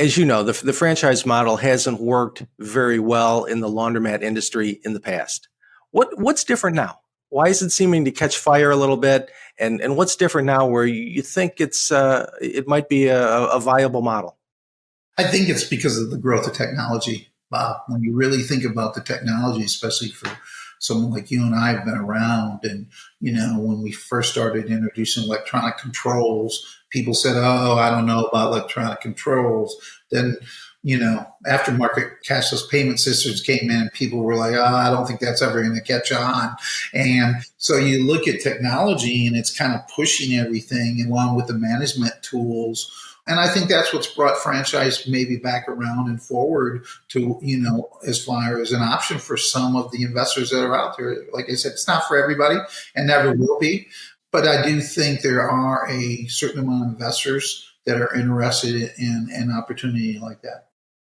As you know, the franchise model hasn't worked very well in the laundromat industry in the past. What's different now? Why is it seeming to catch fire a little bit? And what's different now where you think it might be a viable model? I think it's because of the growth of technology, Bob. When you really think about the technology, especially for someone like you and I have been around, and when we first started introducing electronic controls, people said, "Oh, I don't know about electronic controls." Then, aftermarket cashless payment systems came in, people were like, "Oh, I don't think that's ever going to catch on." And so you look at technology, and it's kind of pushing everything along with the management tools. And I think that's what's brought franchise maybe back around and forward to, as far as an option for some of the investors that are out there. Like I said, it's not for everybody and never will be. But I do think there are a certain amount of investors that are interested in an opportunity like that.